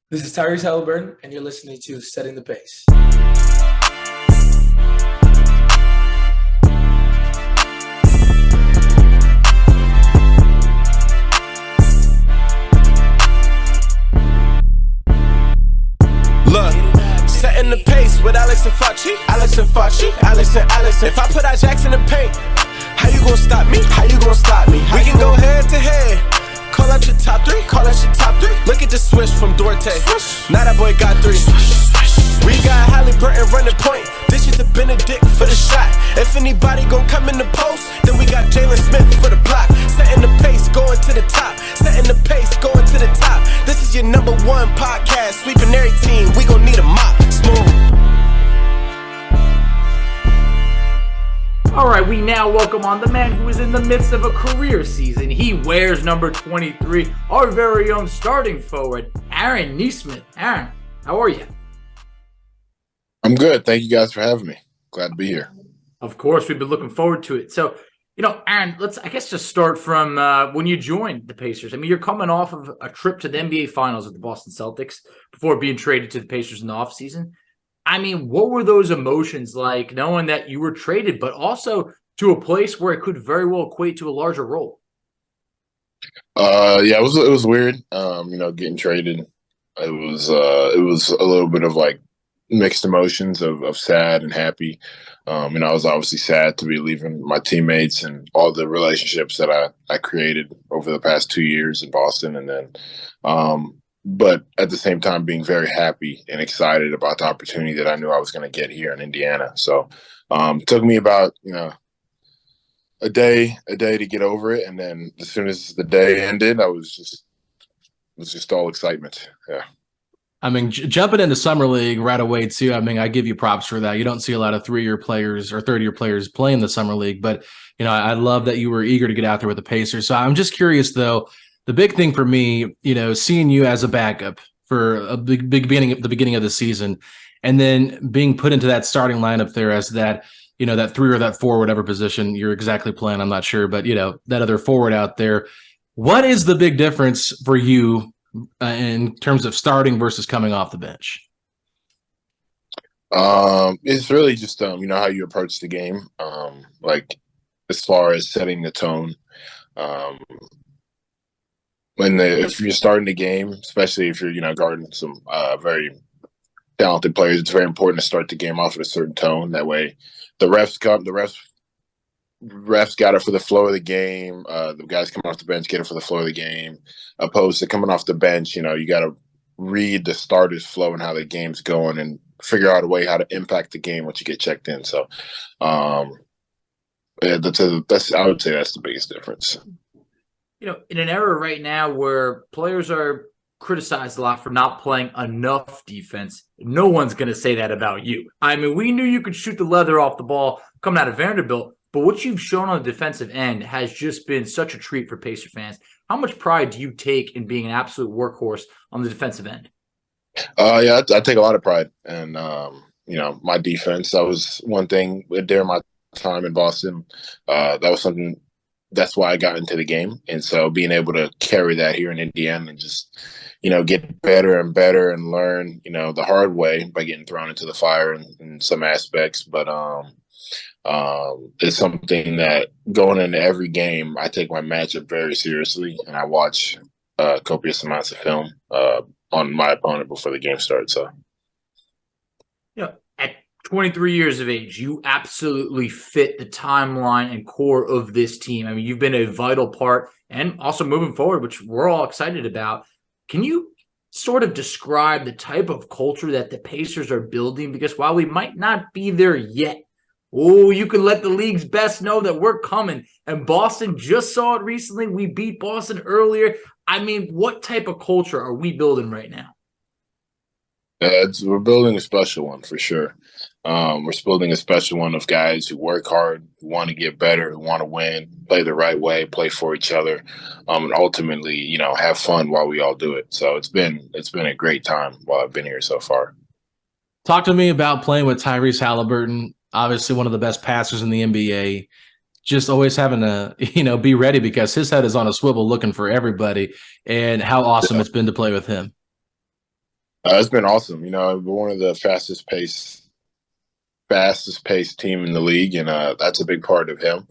This is Tyrese Haliburton, and you're listening to Setting the Pace. Look, setting the pace with Alex and Fauci. If I put Ajax in the paint, how you gonna stop me? We can go head to head. Call out your top three. Look at the switch from Duarte. Now that boy got three. We got Haliburton running point. This is the Benedict for the shot. If anybody gon' come in the post, then we got Aaron Nesmith for the block. Setting the pace, going to the top. This is your number one podcast. Sweeping every team, we gon' need a mop. Smooth. All right, we now welcome on the man who is in the midst of a career season. He wears number 23, our very own starting forward, Aaron Nesmith. Aaron, how are you? I'm good. Thank you guys for having me. Glad to be here. Of course, we've been looking forward to it. So, Aaron, let's, just start from when you joined the Pacers. I mean, you're coming off of a trip to the NBA Finals with the Boston Celtics before being traded to the Pacers in the offseason. I mean, what were those emotions like, knowing that you were traded, but also to a place where it could very well equate to a larger role? Yeah, it was weird. Getting traded. It was a little bit of like mixed emotions of sad and happy. I was obviously sad to be leaving my teammates and all the relationships that I created over the past 2 years in Boston, and then but at the same time being very happy and excited about the opportunity that I knew I was going to get here in Indiana. So it took me about a day to get over it, and then as soon as the day ended, it was just all excitement. Yeah. I mean, jumping into summer league right away too. I mean, I give you props for that. You don't see a lot of 3-year players or 30-year players playing the summer league, but I love that you were eager to get out there with the Pacers. So I'm just curious though. The big thing for me, seeing you as a backup for the beginning of the season, and then being put into that starting lineup there as that, that 3 or that 4, whatever position you're exactly playing, I'm not sure, but that other forward out there. What is the big difference for you in terms of starting versus coming off the bench? It's really just how you approach the game, like as far as setting the tone. If you're starting the game, especially if you're guarding some very talented players, it's very important to start the game off with a certain tone. That way, the refs got it for the flow of the game. The guys coming off the bench get it for the flow of the game. Opposed to coming off the bench, you got to read the starter's flow and how the game's going, and figure out a way how to impact the game once you get checked in. So, I would say that's the biggest difference. In an era right now where players are criticized a lot for not playing enough defense, no one's going to say that about you. I mean, we knew you could shoot the leather off the ball coming out of Vanderbilt, but what you've shown on the defensive end has just been such a treat for Pacer fans. How much pride do you take in being an absolute workhorse on the defensive end? Yeah, I take a lot of pride. And, my defense, that was one thing during my time in Boston. That was something. That's why I got into the game. And so being able to carry that here in Indiana and just, get better and better and learn, the hard way by getting thrown into the fire in some aspects. But it's something that going into every game, I take my matchup very seriously, and I watch copious amounts of film on my opponent before the game starts. So, at 23 years of age, you absolutely fit the timeline and core of this team. I mean, you've been a vital part, and also moving forward, which we're all excited about. Can you sort of describe the type of culture that the Pacers are building? Because while we might not be there yet, you can let the league's best know that we're coming. And Boston just saw it recently. We beat Boston earlier. I mean, what type of culture are we building right now? We're building a special one for sure. We're building a special one of guys who work hard, who want to get better, who want to win, play the right way, play for each other, and ultimately, have fun while we all do it. So it's been a great time while I've been here so far. Talk to me about playing with Tyrese Haliburton, obviously one of the best passers in the NBA. Just always having to, be ready because his head is on a swivel looking for everybody, and how awesome it's been to play with him. It's been awesome. We're one of the fastest paced team in the league, and that's a big part of him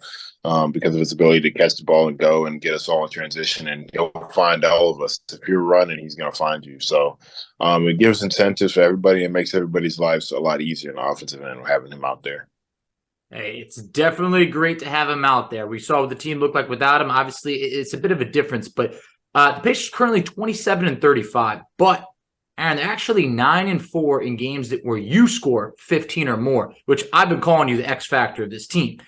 because of his ability to catch the ball and go and get us all in transition. And he'll find all of us. If you're running, he's going to find you. So it gives incentives for everybody and makes everybody's lives a lot easier in the offensive end having him out there. Hey, it's definitely great to have him out there. We saw what the team looked like without him. Obviously, it's a bit of a difference, but the Pacers currently 27-35. But Aaron, they're actually 9-4 in games where you score 15 or more, which I've been calling you the X factor of this team.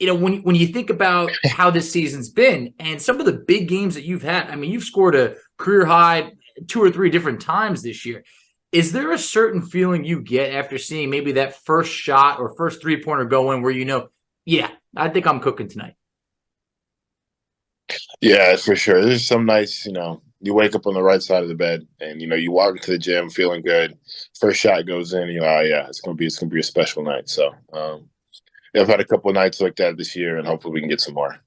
When you think about how this season's been and some of the big games that you've had, I mean, you've scored a career high 2 or 3 different times this year. Is there a certain feeling you get after seeing maybe that first shot or first three-pointer go in where yeah, I think I'm cooking tonight? Yeah, for sure. There's some nights, you wake up on the right side of the bed and, you walk into the gym feeling good. First shot goes in, oh, yeah, it's gonna be a special night. So I've had a couple of nights like that this year, and hopefully we can get some more.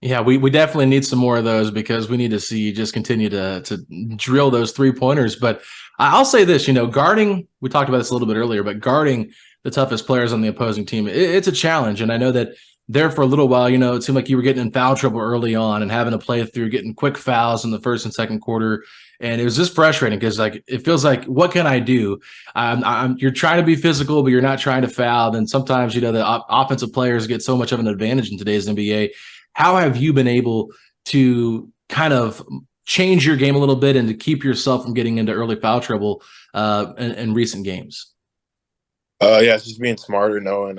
Yeah, we definitely need some more of those because we need to see you just continue to drill those 3-pointers. But I'll say this, guarding, we talked about this a little bit earlier, but guarding the toughest players on the opposing team, it's a challenge. And I know that there for a little while, it seemed like you were getting in foul trouble early on and having to play through getting quick fouls in the first and second quarter. And it was just frustrating because it feels like, what can I do? You're trying to be physical, but you're not trying to foul. And sometimes, the offensive players get so much of an advantage in today's NBA. How have you been able to kind of change your game a little bit and to keep yourself from getting into early foul trouble in recent games? Yeah, it's just being smarter, knowing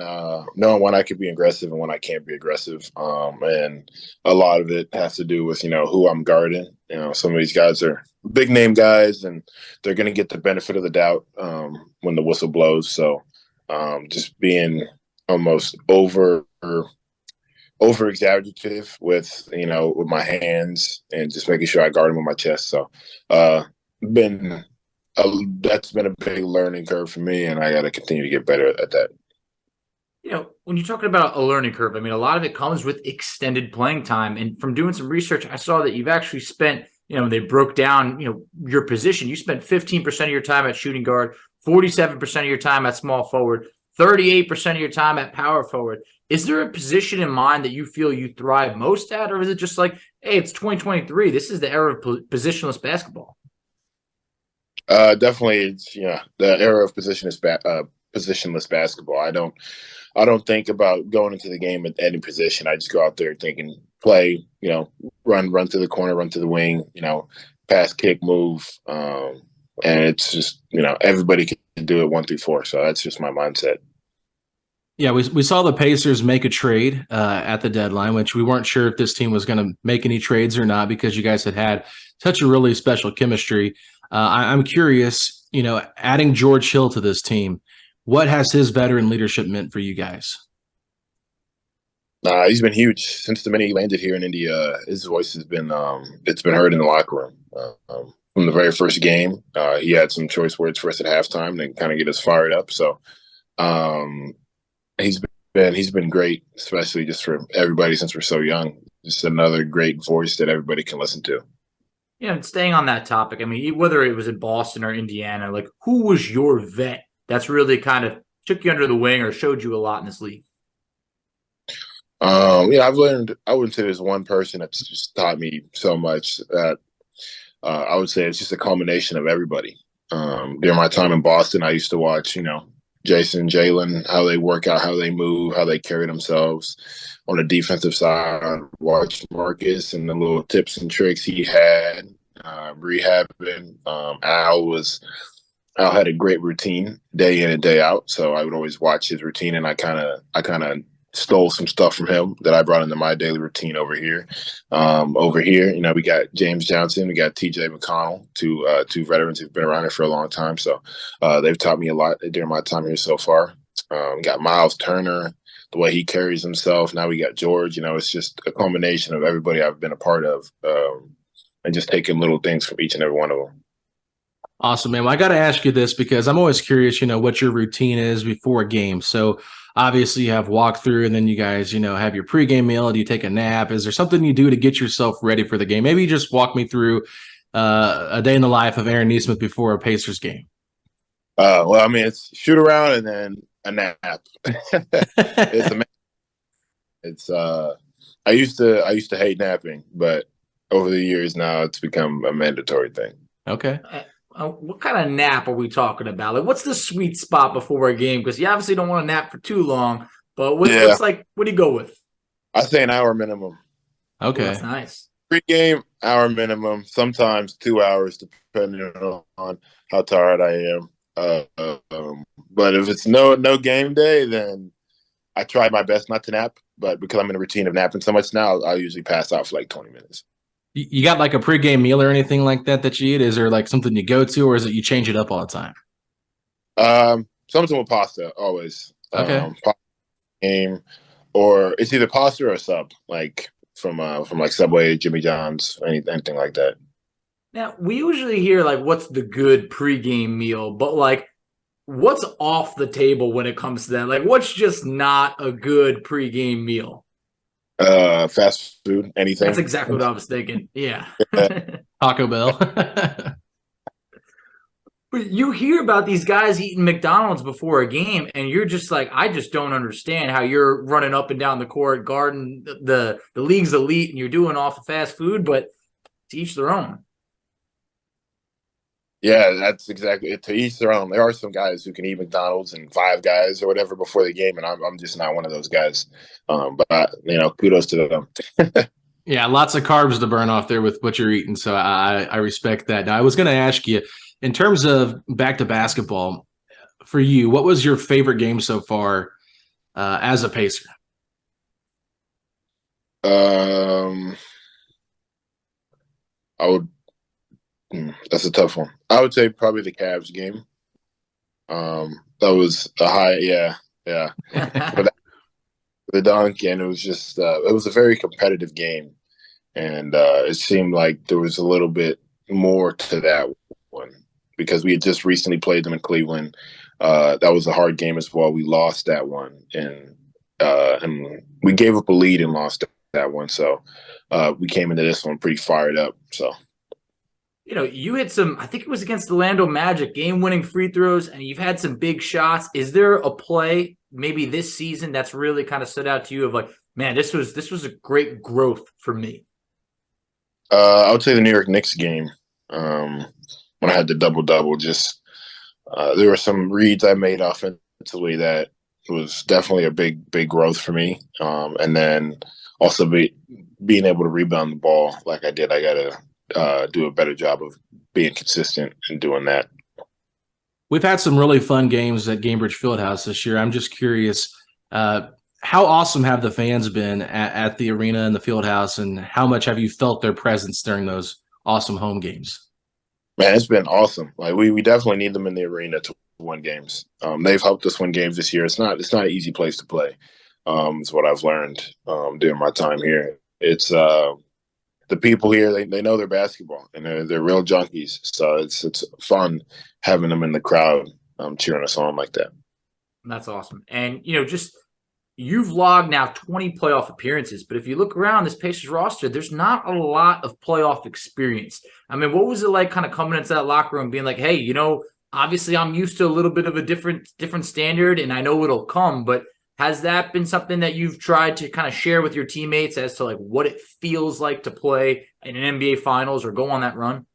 when I could be aggressive and when I can't be aggressive. And a lot of it has to do with, who I'm guarding. Some of these guys are big name guys and they're going to get the benefit of the doubt when the whistle blows. So just being almost over-exaggerative with my hands and just making sure I guard them with my chest. So that's been a big learning curve for me, and I got to continue to get better at that. When you're talking about a learning curve, I mean, a lot of it comes with extended playing time. And from doing some research, I saw that you've actually spent, they broke down, your position. You spent 15% of your time at shooting guard, 47% of your time at small forward, 38% of your time at power forward. Is there a position in mind that you feel you thrive most at, or is it just like, hey, it's 2023. This is the era of positionless basketball? Definitely, it's the era of positionless basketball. I don't think about going into the game at any position. I just go out there thinking, play, run to the corner, run to the wing, pass, kick, move, and it's just everybody can do it 1 through 4. So that's just my mindset. Yeah, we saw the Pacers make a trade at the deadline, which we weren't sure if this team was going to make any trades or not because you guys had such a really special chemistry. I'm curious, adding George Hill to this team, what has his veteran leadership meant for you guys? He's been huge since the minute he landed here in India. His voice has been it's been heard in the locker room. From the very first game, he had some choice words for us at halftime to kind of get us fired up. So he's been great, especially just for everybody since we're so young. Just another great voice that everybody can listen to. Staying on that topic, I mean, whether it was in Boston or Indiana, like, who was your vet that's really kind of took you under the wing or showed you a lot in this league? I've learned, I wouldn't say there's one person that's just taught me so much that I would say it's just a culmination of everybody. During my time in Boston, I used to watch, Jason, Jalen, how they work out, how they move, how they carry themselves. On the defensive side, watch Marcus and the little tips and tricks he had, rehabbing. Al had a great routine day in and day out, so I would always watch his routine, and I kind of stole some stuff from him that I brought into my daily routine over here. We got James Johnson, we got TJ McConnell, two veterans who've been around here for a long time. So they've taught me a lot during my time here so far. We got Miles Turner, the way he carries himself. Now we got George. It's just a culmination of everybody I've been a part of, and just taking little things from each and every one of them. Awesome, man. Well, I got to ask you this because I'm always curious, what your routine is before a game. So obviously you have walkthrough and then you guys, have your pregame meal. Do you take a nap? Is there something you do to get yourself ready for the game? Maybe you just walk me through a day in the life of Aaron Nesmith before a Pacers game? Well, I mean, it's shoot around and then a nap. It's I used to hate napping, but over the years now it's become a mandatory thing. Okay. What kind of nap are we talking about? Like, what's the sweet spot before a game? Because you obviously don't want to nap for too long. But what do you go with? I say an hour minimum. Okay, Ooh, that's nice. Pregame, hour minimum. Sometimes 2 hours, depending on how tired I am. But if it's no game day, then I try my best not to nap. But because I'm in a routine of napping so much now, I'll usually pass out for like 20 minutes. You got like a pregame meal or anything like that you eat? Is there like something you go to, or is it you change it up all the time? Something with pasta always. Okay. Game, or it's either pasta or a sub, like from like Subway, Jimmy John's, anything like that. Now, we usually hear like what's the good pregame meal, but like what's off the table when it comes to that? Like what's just not a good pregame meal? Fast food, anything. That's exactly what I was thinking. Yeah. Taco Bell. But you hear about these guys eating McDonald's before a game, and you're just like, I just don't understand how you're running up and down the court, guarding the league's elite, and you're doing all the fast food, but to each their own. Yeah, that's exactly it. To each their own. There are some guys who can eat McDonald's and Five Guys or whatever before the game, and I'm just not one of those guys. But kudos to them. Yeah, lots of carbs to burn off there with what you're eating, so I respect that. Now, I was going to ask you, in terms of back to basketball, for you, what was your favorite game so far as a Pacer? That's a tough one. I would say probably the Cavs game. That was a high, yeah. But the dunk, and it was just it was a very competitive game, and it seemed like there was a little bit more to that one because we had just recently played them in Cleveland. That was a hard game as well. We lost that one, and we gave up a lead and lost that one. So we came into this one pretty fired up. So. You hit some, I think it was against the Orlando Magic, game-winning free throws, and you've had some big shots. Is there a play maybe this season that's really kind of stood out to you of like, man, this was a great growth for me? I would say the New York Knicks game when I had the double-double. Just there were some reads I made offensively that was definitely a big growth for me. And then also being able to rebound the ball like I did. I got to do a better job of being consistent and doing that. We've had some really fun games at Gainbridge Fieldhouse this year. I'm just curious, how awesome have the fans been at the arena and the Fieldhouse, and how much have you felt their presence during those awesome home games? Man, it's been awesome. Like we definitely need them in the arena to win games. They've helped us win games this year. It's not an easy place to play. It's what I've learned during my time here. It's the people here, they know their basketball, and they're real junkies. So it's fun having them in the crowd cheering us on like that. That's awesome. And, you've logged now 20 playoff appearances, but if you look around this Pacers roster, there's not a lot of playoff experience. I mean, what was it like kind of coming into that locker room being like, hey, obviously I'm used to a little bit of a different standard, and I know it'll come, but has that been something that you've tried to kind of share with your teammates as to like what it feels like to play in an NBA Finals or go on that run?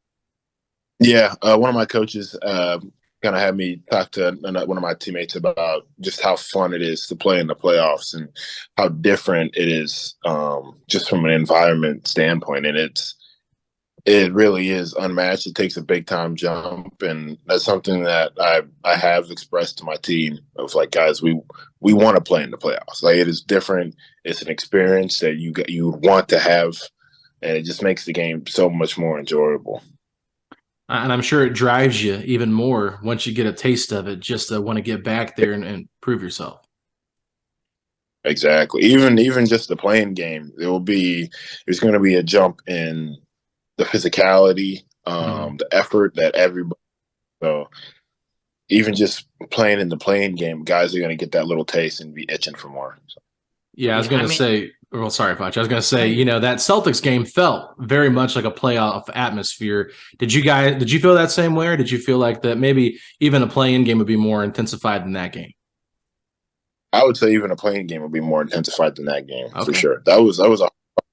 Yeah, one of my coaches kind of had me talk to one of my teammates about just how fun it is to play in the playoffs and how different it is just from an environment standpoint. And it really is unmatched. It takes a big time jump, and that's something that I have expressed to my team of like, guys, we want to play in the playoffs. Like, it is different. It's an experience that you want to have, and it just makes the game so much more enjoyable. And I'm sure it drives you even more once you get a taste of it, just to want to get back there and prove yourself. Exactly. Even just the playing game, there's going to be a jump in the physicality, the effort that everybody. So even just playing in the playing game, guys are going to get that little taste and be itching for more. So. Yeah, I was going to say, Well, sorry, Foch. I was going to say, that Celtics game felt very much like a playoff atmosphere. Did you feel that same way, or did you feel like that maybe even a play-in game would be more intensified than that game? I would say even a playing game would be more intensified than that game for Okay. sure. That was a hard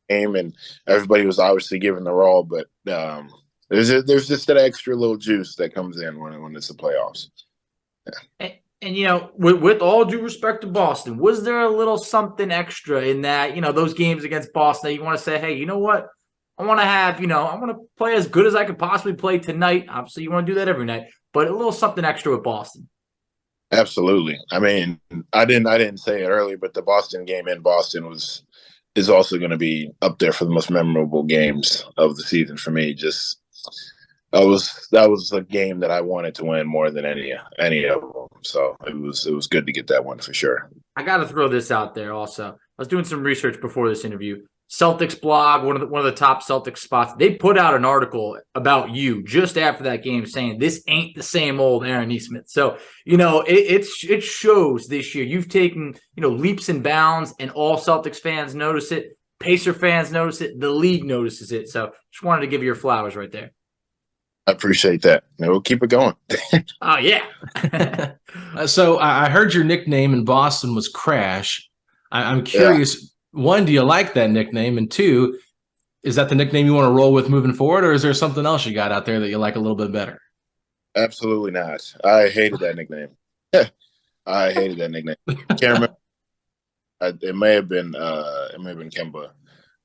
game, and everybody was obviously giving their all, but there's just that extra little juice that comes in when it's the playoffs. And with all due respect to Boston, was there a little something extra in that, those games against Boston that you want to say, hey, you know what? I want to play as good as I could possibly play tonight. Obviously, you want to do that every night, but a little something extra with Boston. Absolutely. I mean, I didn't say it earlier, but the Boston game in Boston is also going to be up there for the most memorable games of the season for me. Just that was a game that I wanted to win more than any of them. So it was good to get that one for sure. I got to throw this out there also. I was doing some research before this interview. Celtics blog, one of the top Celtics spots, they put out an article about you just after that game saying this ain't the same old Aaron Nesmith. So, it shows this year. You've taken, leaps and bounds, and all Celtics fans notice it. Pacer fans notice it. The league notices it. So just wanted to give you your flowers right there. I appreciate that. We'll keep it going. Oh, yeah. So I heard your nickname in Boston was Crash. I'm curious. Yeah. One, do you like that nickname? And two, is that the nickname you want to roll with moving forward, or is there something else you got out there that you like a little bit better? Absolutely not. I hated that nickname. I hated that nickname. Can't remember. It may have been Kemba,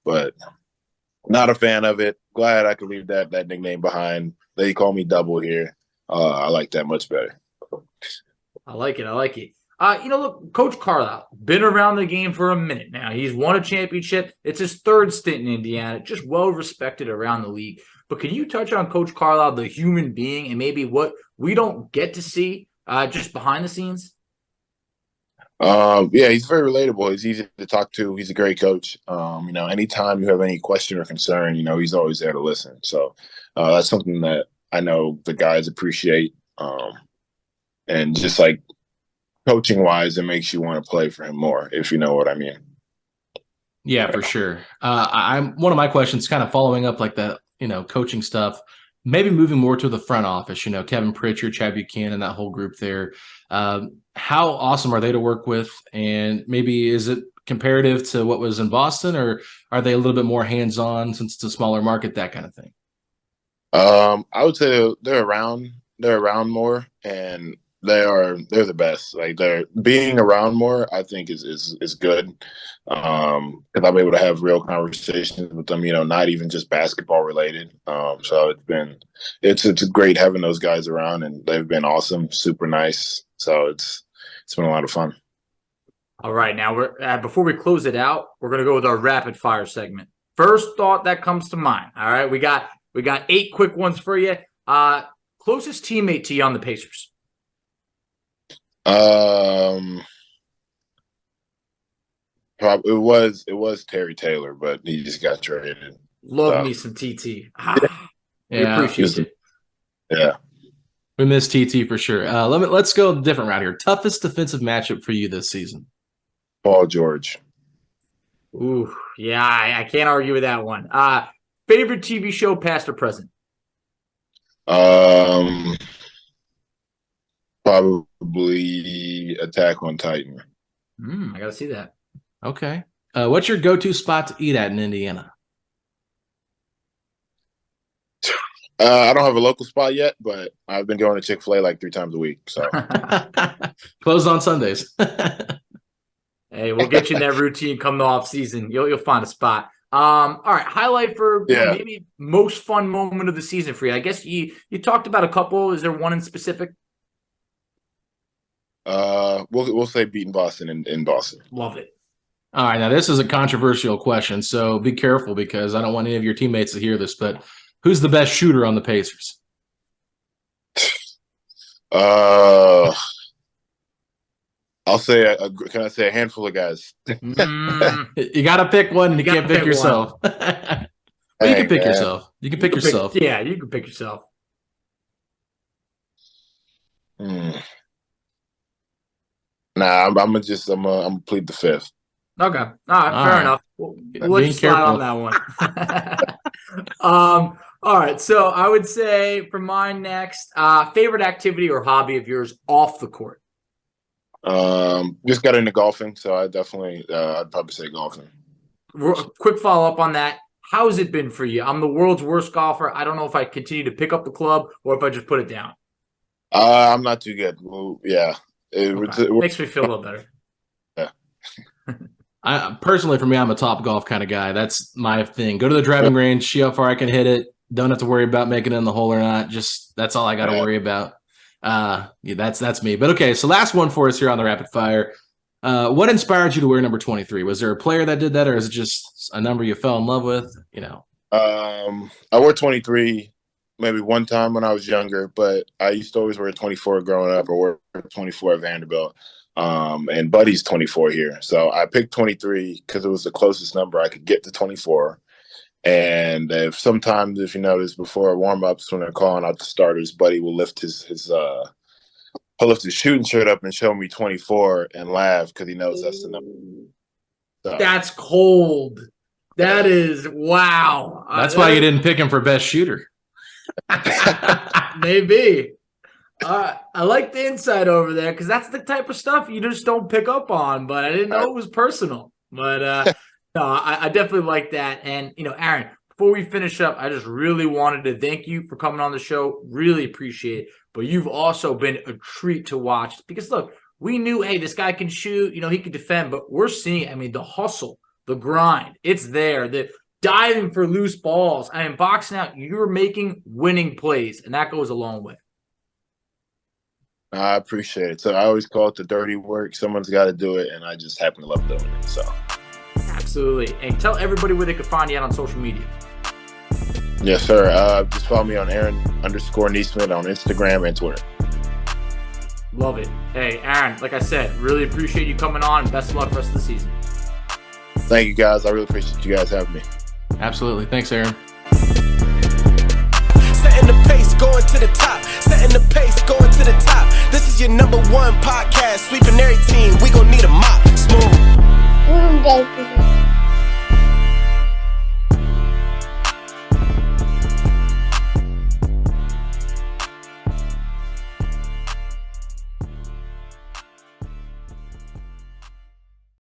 but not a fan of it. Glad I could leave that nickname behind. They call me Double here. I like that much better. I like it. Look, Coach Carlisle, been around the game for a minute now. He's won a championship. It's his third stint in Indiana, just well-respected around the league. But can you touch on Coach Carlisle, the human being, and maybe what we don't get to see just behind the scenes? Yeah, he's very relatable. He's easy to talk to. He's a great coach. Anytime you have any question or concern, he's always there to listen. So that's something that I know the guys appreciate. And just like coaching wise, it makes you want to play for him more, if you know what I mean. Yeah, for sure. I'm one of my questions kind of following up like that, coaching stuff, maybe moving more to the front office, Kevin Pritchard, Chad Buchanan, that whole group there. How awesome are they to work with? And maybe is it comparative to what was in Boston, or are they a little bit more hands-on since it's a smaller market, that kind of thing? I would say they're around more, and they're the best. Like, they're being around more, I think is good. Because I'm able to have real conversations with them, not even just basketball related. So it's great having those guys around, and they've been awesome, super nice. So it's been a lot of fun. All right, now we're before we close it out, we're gonna go with our rapid fire segment. First thought that comes to mind. All right, we got 8 quick ones for you. Closest teammate to you on the Pacers. Probably it was Terry Taylor, but he just got traded. Love me some TT. We Yeah, appreciate it. Yeah, we miss TT for sure. Let's go a different route here. Toughest defensive matchup for you this season? Paul George. Ooh, yeah, I can't argue with that one. Favorite TV show, past or present? Probably Attack on Titan. I gotta see that. Okay. What's your go-to spot to eat at in Indiana? I don't have a local spot yet, but I've been going to Chick-fil-A like 3 times a week. So Closed on Sundays. Hey, we'll get you in that routine come the off season. You'll find a spot. All right, highlight for maybe most fun moment of the season for you. I guess you talked about a couple. Is there one in specific? We'll say beating Boston in Boston. Love it. All right, now this is a controversial question, so be careful because I don't want any of your teammates to hear this, but who's the best shooter on the Pacers? I'll say can I say a handful of guys? You got to pick one. You can't pick yourself. You can pick yourself. You can pick yourself. Yeah, you can pick yourself. Nah, I'm gonna plead the fifth. Okay. All right. Fair enough. We'll just slide on that one. All right. So I would say for mine next, favorite activity or hobby of yours off the court. Just got into golfing, so I definitely I'd probably say golfing. Quick follow up on that. How's it been for you? I'm the world's worst golfer. I don't know if I continue to pick up the club or if I just put it down. I'm not too good. Well, yeah, it makes me feel a little better. I personally, for me, I'm a top golf kind of guy. That's my thing. Go to the driving range, see how far I can hit it. Don't have to worry about making it in the hole or not. Just that's all I got to worry about. Yeah, that's me. But okay, so last one for us here on the rapid fire. What inspired you to wear number 23? Was there a player that did that, or is it just a number you fell in love with? You know, I wore 23 maybe one time when I was younger, but I used to always wear 24 growing up, or wear 24 at Vanderbilt. And Buddy's 24 here. So I picked 23 because it was the closest number I could get to 24. And if you notice before warm-ups when they're calling out the starters, Buddy will lift his shooting shirt up and show me 24 and laugh because he knows that's the number. So. That's cold. That is wow. That's why you didn't pick him for best shooter. Maybe. I like the insight over there because that's the type of stuff you just don't pick up on. But I didn't know it was personal. But no, I definitely like that. And Aaron, before we finish up, I just really wanted to thank you for coming on the show. Really appreciate it. But you've also been a treat to watch because look, we knew, hey, this guy can shoot. He can defend. But we're seeing, the hustle, the grind, it's there. The diving for loose balls. Boxing out, you're making winning plays, and that goes a long way. I appreciate it. So I always call it the dirty work. Someone's got to do it, and I just happen to love doing it. So absolutely. And tell everybody where they can find you out on social media. Yes, sir. Just follow me on Aaron_Nesmith on Instagram and Twitter. Love it. Hey, Aaron, like I said, really appreciate you coming on, and best of luck the rest of the season. Thank you, guys. I really appreciate you guys having me. Absolutely. Thanks, Aaron. Setting the pace, going to the top. Setting the pace, going to the top. This is your #1 podcast. Sweeping every team. We gon' need a mop. Smooth.